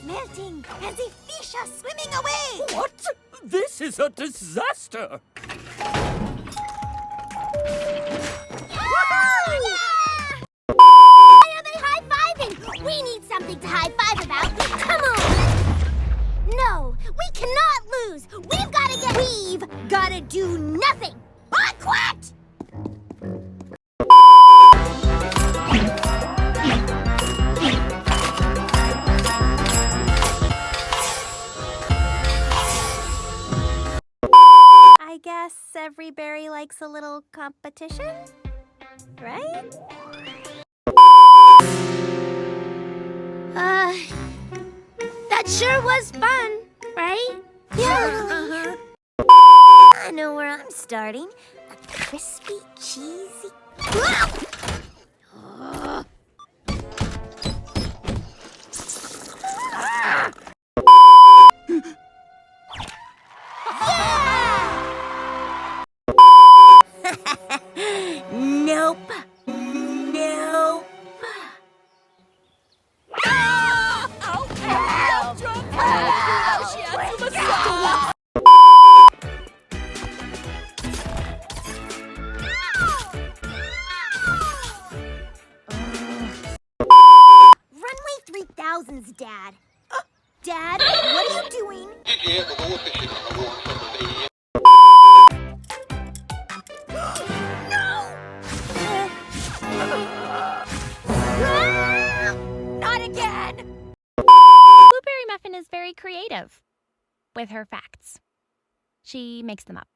Melting and the fish are swimming away! What? This is a disaster! Why are they high-fiving? We need something to high-five about. Come on! No, we cannot lose! We've gotta do nothing! I quit! I guess every berry likes a little competition, right? That sure was fun, right? Yeah. I know where I'm starting. A crispy, cheesy... Nope. Nope. Runway 3000's Dad. Dad, what are you doing? Not again! Blueberry Muffin is very creative with her facts. She makes them up.